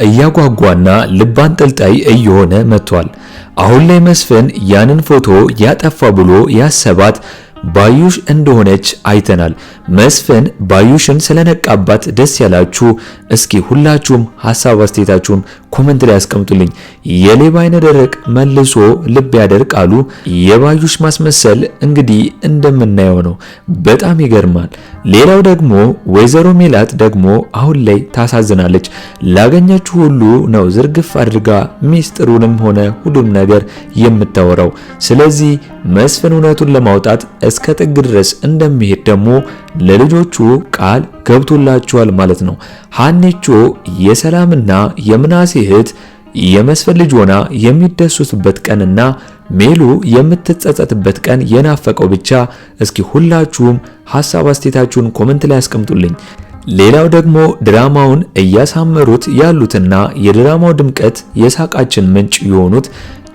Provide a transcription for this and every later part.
እያጓጓና ልብ አንጠልጣይ እየሆነ መጥቷል። አሁን ላይ መስፍን ያንን ፎቶ ያጠፋ ብሎ ያሰባት ባዩሽ እንደሆነች አይተናል። መስፍን ባዩሽን ስለነቃባት ደስ ያላችሁ እስኪ ሁላችሁም ሐሳብ አስተያየታችሁን ኮሜንት ላይ አስቀምጡልኝ። የሌባ አይነ ደረቅ መልሶ ልብ ያደርቅ አሉ። የባዩሽ ማስመሰል እንግዲህ እንደምናየው ነው። በጣም ይገርማል። ሌላው ደግሞ ወይዘሮ ሜላት ደግሞ አሁን ላይ ታሳዝናለች። ላገኘችው ሁሉ ነው ዝርግፍ አድርጋ ሚስጥሩንም ሆነ ሁሉም ነገር የምታወራው። ስለዚህ መስፍን እውነቱን ለማውጣት እስከ ጥግ ድረስ እንደሚሄድ ደግሞ ለልጆቹ ቃል ገብቶላቸዋል ማለት ነው። ሀኒቾ የሰላምና የምናሴ እህት የመስፍን ልጅ ሆና የሚደሱትበት ቀንና ሜሉ የምትጸጸትበት ቀን የናፈቀው ብቻ። እስኪ ሁላችሁም ሐሳብ አስተያየታችሁን ኮሜንት ላይ አስቀምጡልኝ። ሌላው ደግሞ ድራማውን እያሳመሩት ያሉትና የድራማው ድምቀት የሳቃችን ምንጭ የሆኑት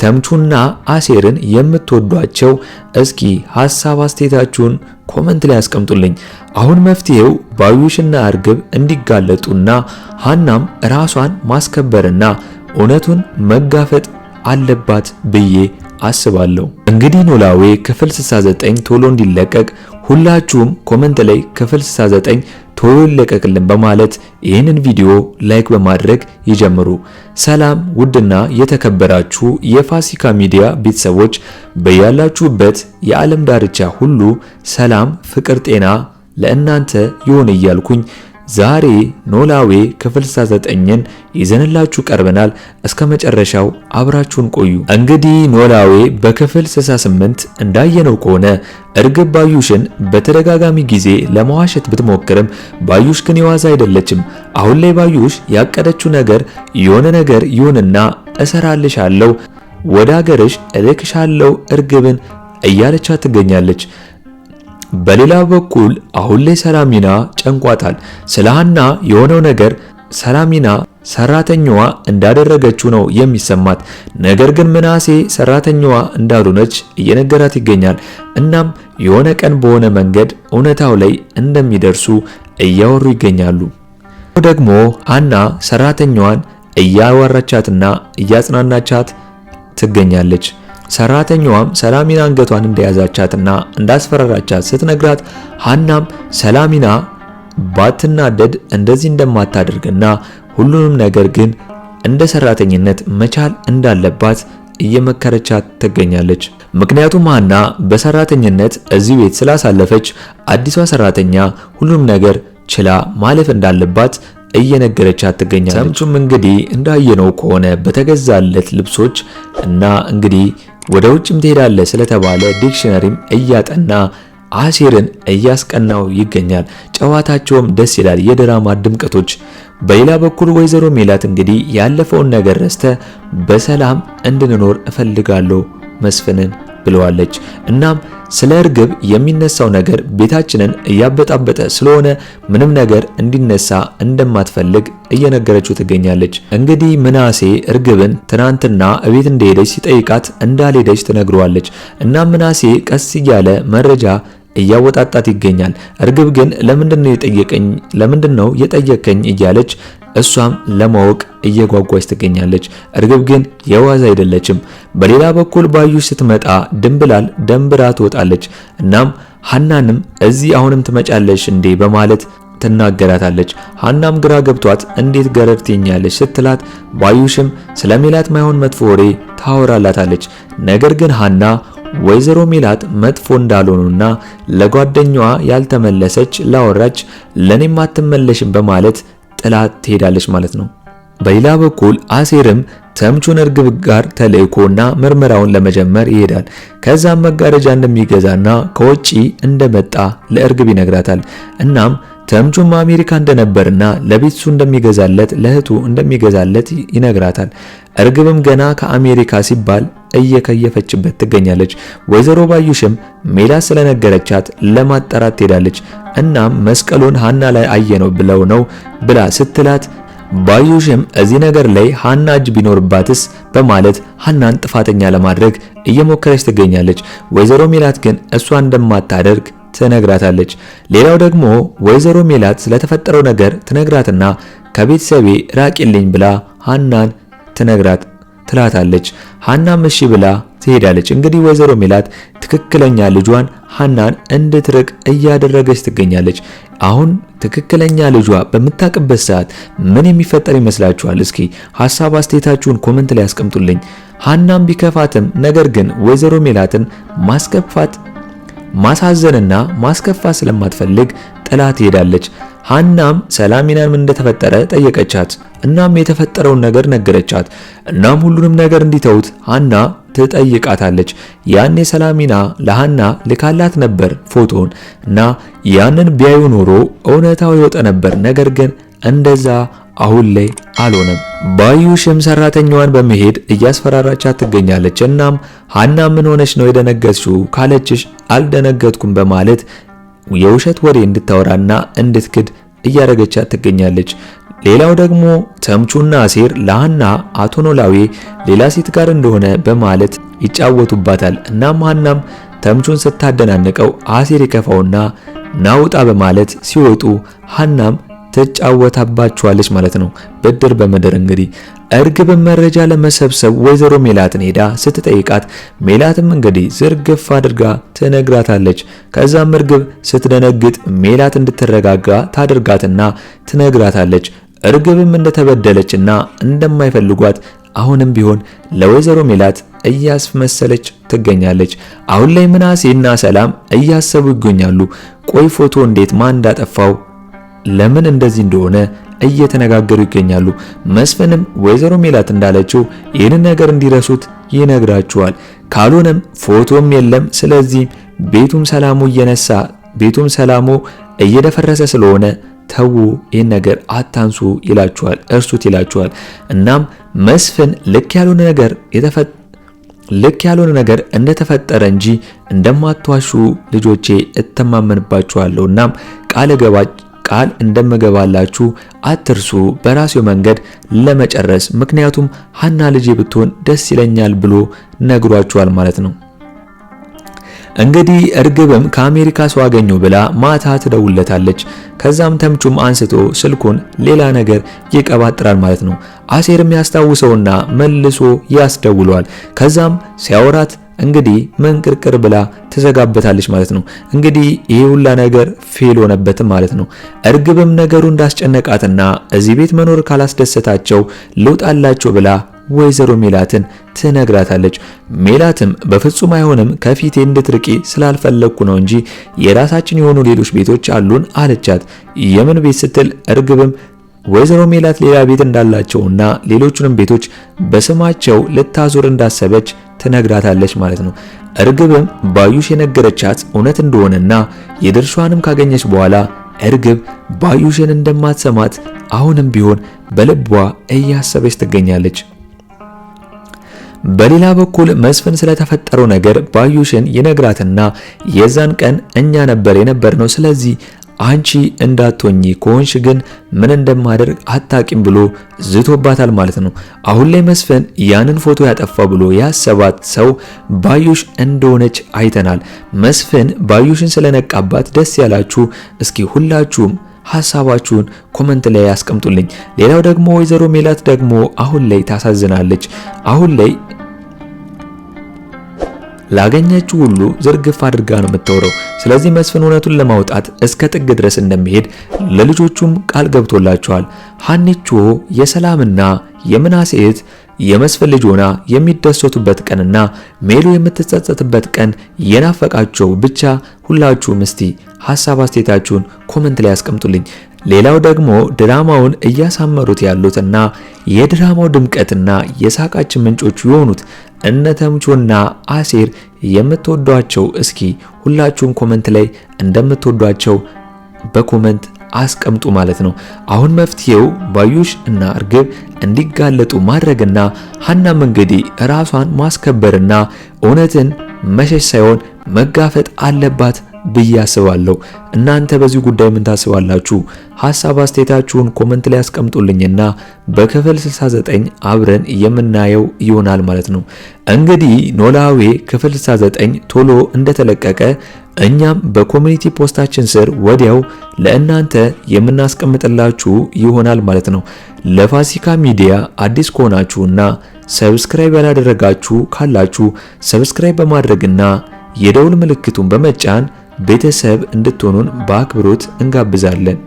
ተምቹና አሴርን የምትወዷቸው እስኪ ሐሳብ አስተያየታችሁን ኮሜንት ላይ አስቀምጡልኝ። አሁን መፍትሄው ባዩሽና እርግብ እንዲጋለጡና ሀናም ራሷን ማስከበርና እውነቱን መጋፈጥ አለባት ብዬ አስባለሁ። እንግዲህ ኖላዊ ክፍል 69 ቶሎ እንዲለቀቅ ሁላችሁም ኮሜንት ላይ ክፍል 69 ቶሎ ይለቀቅልን በማለት ይህንን ቪዲዮ ላይክ በማድረግ ይጀምሩ። ሰላም ውድና የተከበራችሁ የፋሲካ ሚዲያ ቤተሰቦች በያላችሁበት የዓለም ዳርቻ ሁሉ ሰላም፣ ፍቅር፣ ጤና ለእናንተ ይሁን እያልኩኝ ዛሬ ኖላዊ ክፍል 69ን ይዘንላችሁ ቀርበናል። እስከ መጨረሻው አብራችሁን ቆዩ። እንግዲህ ኖላዊ በክፍል 68 እንዳየነው ከሆነ እርግብ ባዩሽን በተደጋጋሚ ጊዜ ለመዋሸት ብትሞክርም ባዩሽ ግን የዋዛ አይደለችም። አሁን ላይ ባዩሽ ያቀደችው ነገር የሆነ ነገር ይሁንና እሰራልሻለሁ፣ ወደ ሀገርሽ እልክሻለሁ እርግብን እያለቻት ትገኛለች። በሌላ በኩል አሁን ላይ ሰላሚና ጨንቋታል። ስለ ሀና የሆነው ነገር ሰላሚና ሰራተኛዋ እንዳደረገችው ነው የሚሰማት። ነገር ግን ምናሴ ሰራተኛዋ እንዳልሆነች እየነገራት ይገኛል። እናም የሆነ ቀን በሆነ መንገድ እውነታው ላይ እንደሚደርሱ እያወሩ ይገኛሉ። ደግሞ ሀና ሰራተኛዋን እያወራቻትና እያጽናናቻት ትገኛለች። ሰራተኛዋም ሰላሚና አንገቷን እንደያዛቻትና እንዳስፈራራቻት ስትነግራት ሀናም ሰላሚና ባትናደድ እንደዚህ እንደማታደርግና ሁሉንም ነገር ግን እንደ ሰራተኝነት መቻል እንዳለባት እየመከረቻት ትገኛለች። ምክንያቱም ሀና በሰራተኝነት እዚህ ቤት ስላሳለፈች አዲሷ ሰራተኛ ሁሉም ነገር ችላ ማለፍ እንዳለባት እየነገረቻት ትገኛለች። ተምቹም እንግዲህ እንዳየነው ከሆነ በተገዛለት ልብሶች እና እንግዲህ ወደ ውጭም ትሄዳለህ ስለተባለ ዲክሽነሪም እያጠና አሴርን እያስቀናው ይገኛል። ጨዋታቸውም ደስ ይላል፣ የድራማ ድምቀቶች። በሌላ በኩል ወይዘሮ ሜላት እንግዲህ ያለፈውን ነገር ረስተ በሰላም እንድንኖር እፈልጋለሁ መስፍንን ብለዋለች። እናም ስለ እርግብ የሚነሳው ነገር ቤታችንን እያበጣበጠ ስለሆነ ምንም ነገር እንዲነሳ እንደማትፈልግ እየነገረችው ትገኛለች። እንግዲህ ምናሴ እርግብን ትናንትና እቤት እንደሄደች ሲጠይቃት እንዳልሄደች ትነግረዋለች። እናም ምናሴ ቀስ እያለ መረጃ እያወጣጣት ይገኛል። እርግብ ግን ለምንድነው የጠየቀኝ እያለች እሷም ለማወቅ እየጓጓች ትገኛለች። እርግብ ግን የዋዛ አይደለችም። በሌላ በኩል ባዩሽ ስትመጣ ድንብላል ደንብራ ትወጣለች። እናም ሀናንም እዚህ አሁንም ትመጫለሽ እንዴ በማለት ትናገራታለች። ሀናም ግራ ገብቷት እንዴት ገረድ ትኛለች ስትላት ባዩሽም ስለሜላት ማይሆን መጥፎ ወሬ ታወራላታለች። ነገር ግን ሀና ወይዘሮ ሜላት መጥፎ እንዳልሆኑና ለጓደኛዋ ያልተመለሰች ላወራች ለኔም አትመለሽም በማለት ጥላት ትሄዳለች ማለት ነው። በሌላ በኩል አሴርም ተምቹን እርግብ ጋር ተልእኮና ምርመራውን ለመጀመር ይሄዳል። ከዛም መጋረጃ እንደሚገዛና ከውጪ እንደመጣ ለእርግብ ይነግራታል። እናም ተምቹም አሜሪካ እንደነበርና ለቤቱ እንደሚገዛለት ለእህቱ እንደሚገዛለት ይነግራታል። እርግብም ገና ከአሜሪካ ሲባል እየከየፈችበት ትገኛለች። ወይዘሮ ባዩሽም ሜላት ስለነገረቻት ለማጣራት ትሄዳለች። እናም መስቀሉን ሀና ላይ አየነው ብለው ነው ብላ ስትላት ባዩሽም እዚህ ነገር ላይ ሀና እጅ ቢኖርባትስ በማለት ሀናን ጥፋተኛ ለማድረግ እየሞከረች ትገኛለች። ወይዘሮ ሜላት ግን እሷ እንደማታደርግ ትነግራታለች። ሌላው ደግሞ ወይዘሮ ሜላት ስለተፈጠረው ነገር ትነግራትና ከቤተሰቤ ራቂልኝ ብላ ሀናን ትላታለች። ሀናም እሺ ብላ ትሄዳለች። እንግዲህ ወይዘሮ ሜላት ትክክለኛ ልጇን ሀናን እንድትርቅ እያደረገች ትገኛለች። አሁን ትክክለኛ ልጇ በምታቅበት ሰዓት ምን የሚፈጠር ይመስላችኋል? እስኪ ሐሳብ አስተያየታችሁን ኮሜንት ላይ አስቀምጡልኝ። ሀናም ቢከፋትም ነገር ግን ወይዘሮ ሜላትን ማሳዘንና ማስከፋት ስለማትፈልግ ጥላት ትሄዳለች። ሀናም ሰላሚናን ምን እንደተፈጠረ ጠየቀቻት። እናም የተፈጠረውን ነገር ነገረቻት። እናም ሁሉንም ነገር እንዲተውት ሀና ትጠይቃታለች። ያኔ ሰላሚና ለሀና ልካላት ነበር ፎቶን እና ያንን ቢያዩ ኖሮ እውነታው ይወጣ ነበር። ነገር ግን እንደዛ አሁን ላይ አልሆነም። ባዩሽም ሰራተኛዋን በመሄድ እያስፈራራቻት ትገኛለች። እናም ሀና ምን ሆነች ነው የደነገጥሽው ካለችሽ አልደነገጥኩም በማለት የውሸት ወሬ እንድታወራና እንድትክድ እያደረገቻት ትገኛለች። ሌላው ደግሞ ተምቹና አሴር ለሀና አቶ ኖላዊ ሌላ ሴት ጋር እንደሆነ በማለት ይጫወቱባታል። እናም ሀናም ተምቹን ስታደናንቀው አሴር ይከፋውና ናውጣ በማለት ሲወጡ ሀናም ትጫወታባቸዋለች ማለት ነው። ብድር በምድር እንግዲህ እርግብን መረጃ ለመሰብሰብ ወይዘሮ ሜላትን ሄዳ ስትጠይቃት ሜላትም እንግዲህ ዝርግፍ አድርጋ ትነግራታለች። ከዛም እርግብ ስትደነግጥ ሜላት እንድትረጋጋ ታደርጋትና ትነግራታለች። እርግብም እንደተበደለችና እንደማይፈልጓት አሁንም ቢሆን ለወይዘሮ ሜላት እያስመሰለች ትገኛለች። አሁን ላይ ምናሴና ሰላም እያሰቡ ይገኛሉ። ቆይ ፎቶ እንዴት ማን እንዳጠፋው ለምን እንደዚህ እንደሆነ እየተነጋገሩ ይገኛሉ። መስፍንም ወይዘሮ ሜላት እንዳለችው ይህንን ነገር እንዲረሱት ይነግራቸዋል። ካልሆነም ፎቶም የለም። ስለዚህ ቤቱም ሰላሙ እየደፈረሰ ስለሆነ ተው ይህን ነገር አታንሱ ይላቸዋል፣ እርሱት ይላቸዋል። እናም መስፍን ልክ ያልሆነ ነገር እንደተፈጠረ እንጂ እንደማትዋሹ ልጆቼ እተማመንባችኋለሁ። እናም ቃል እንደምገባላችሁ አትርሱ፣ በራስዎ መንገድ ለመጨረስ ምክንያቱም ሀና ልጄ ብትሆን ደስ ይለኛል ብሎ ነግሯቸዋል ማለት ነው። እንግዲህ እርግብም ከአሜሪካ ሰው አገኘው ብላ ማታ ትደውለታለች። ከዛም ተምቹም አንስቶ ስልኩን ሌላ ነገር ይቀባጥራል ማለት ነው። አሴርም ያስታውሰውና መልሶ ያስደውለዋል። ከዛም ሲያወራት እንግዲህ መንቅርቅር ብላ ትዘጋበታለች ማለት ነው። እንግዲህ ይሄ ሁላ ነገር ፌል ሆነበት ማለት ነው። እርግብም ነገሩ እንዳስጨነቃትና እዚህ ቤት መኖር ካላስደሰታቸው ልውጣላቸው ብላ ወይዘሮ ሜላትን ትነግራታለች። ሜላትም በፍጹም አይሆንም፣ ከፊቴ እንድትርቂ ስላልፈለኩ ነው እንጂ የራሳችን የሆኑ ሌሎች ቤቶች አሉን አለቻት። የምን ቤት ስትል እርግብም ወይዘሮ ሜላት ሌላ ቤት እንዳላቸውና ሌሎቹንም ቤቶች በስማቸው ልታዞር እንዳሰበች ትነግራታለች ማለት ነው። እርግብም ባዩሽ የነገረቻት እውነት እንደሆነና የድርሻዋንም ካገኘች በኋላ እርግብ ባዩሽን እንደማትሰማት አሁንም ቢሆን በልቧ እያሰበች ትገኛለች። በሌላ በኩል መስፍን ስለተፈጠረው ነገር ባዩሽን ይነግራትና የዛን ቀን እኛ ነበር የነበርነው፣ ስለዚህ አንቺ እንዳትሆኚ ከሆንሽ ግን ምን እንደማደርግ አታቂም ብሎ ዝቶባታል ማለት ነው። አሁን ላይ መስፍን ያንን ፎቶ ያጠፋ ብሎ ያሰባት ሰው ባዩሽ እንደሆነች አይተናል። መስፍን ባዩሽን ስለነቃባት ደስ ያላችሁ እስኪ ሁላችሁም ሐሳባችሁን ኮሜንት ላይ ያስቀምጡልኝ። ሌላው ደግሞ ወይዘሮ ሜላት ደግሞ አሁን ላይ ታሳዝናለች። አሁን ላይ ላገኘችው ሁሉ ዝርግፍ አድርጋ ነው የምትወረው። ስለዚህ መስፍን እውነቱን ለማውጣት እስከ ጥግ ድረስ እንደሚሄድ ለልጆቹም ቃል ገብቶላቸዋል። ሀኒቾ የሰላምና የምናሴ እህት የመስፍን ልጅ ሆና የሚደሰቱበት ቀንና ሜሉ የምትጸጸትበት ቀን የናፈቃቸው ብቻ ሁላችሁም እስቲ ሐሳብ አስተያየታችሁን ኮሜንት ላይ ያስቀምጡልኝ። ሌላው ደግሞ ድራማውን እያሳመሩት ያሉትና የድራማው ድምቀትና የሳቃችን ምንጮች የሆኑት እነ ተምቹና አሴር የምትወዷቸው እስኪ ሁላችሁም ኮሜንት ላይ እንደምትወዷቸው በኮሜንት አስቀምጡ ማለት ነው። አሁን መፍትሄው ባዩሽ እና እርግብ እንዲጋለጡ ማድረግና ሀናም እንግዲህ ራሷን ማስከበርና እውነትን መሸሽ ሳይሆን መጋፈጥ አለባት ብዬ አስባለሁ። እናንተ በዚህ ጉዳይ ምን ታስባላችሁ? ሐሳብ አስተያየታችሁን ኮመንት ላይ አስቀምጡልኝና በክፍል 69 አብረን የምናየው ይሆናል ማለት ነው። እንግዲህ ኖላዊ ክፍል 69 ቶሎ እንደተለቀቀ እኛም በኮሚኒቲ ፖስታችን ስር ወዲያው ለእናንተ የምናስቀምጥላችሁ ይሆናል ማለት ነው። ለፋሲካ ሚዲያ አዲስ ከሆናችሁና ሰብስክራይብ ያላደረጋችሁ ካላችሁ ሰብስክራይብ በማድረግና የደውል ምልክቱን በመጫን ቤተሰብ እንድትሆኑን በአክብሮት እንጋብዛለን።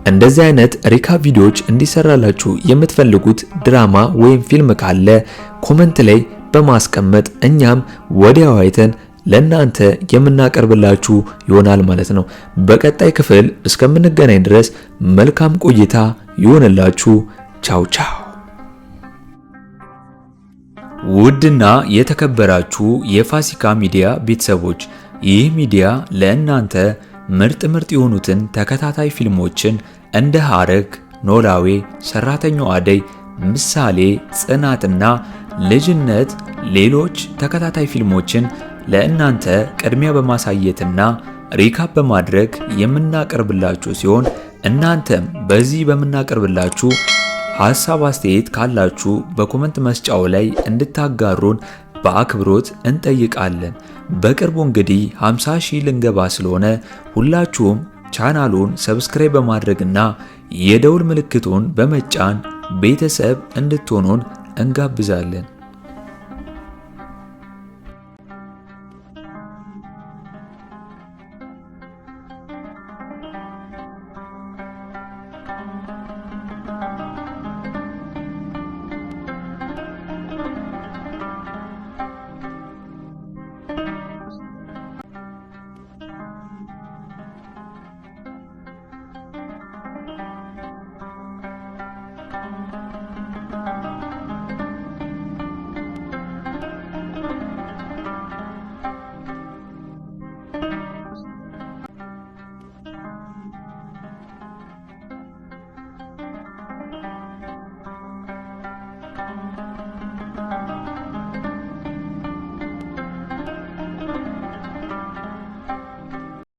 እንደዚህ አይነት ሪካፕ ቪዲዮዎች እንዲሰራላችሁ የምትፈልጉት ድራማ ወይም ፊልም ካለ ኮመንት ላይ በማስቀመጥ እኛም ወዲያው አይተን ለእናንተ የምናቀርብላችሁ ይሆናል ማለት ነው። በቀጣይ ክፍል እስከምንገናኝ ድረስ መልካም ቆይታ ይሆንላችሁ። ቻው ቻው። ውድና የተከበራችሁ የፋሲካ ሚዲያ ቤተሰቦች ይህ ሚዲያ ለእናንተ ምርጥ የሆኑትን ተከታታይ ፊልሞችን እንደ ሐረግ፣ ኖላዊ፣ ሰራተኛው አደይ፣ ምሳሌ፣ ጽናትና ልጅነት ሌሎች ተከታታይ ፊልሞችን ለእናንተ ቅድሚያ በማሳየትና ሪካፕ በማድረግ የምናቀርብላችሁ ሲሆን እናንተም በዚህ በምናቀርብላችሁ ሐሳብ አስተያየት ካላችሁ በኮመንት መስጫው ላይ እንድታጋሩን በአክብሮት እንጠይቃለን። በቅርቡ እንግዲህ 50,000 ልንገባ ስለሆነ ሁላችሁም ቻናሉን ሰብስክራይብ በማድረግና የደውል ምልክቱን በመጫን ቤተሰብ እንድትሆኑን እንጋብዛለን።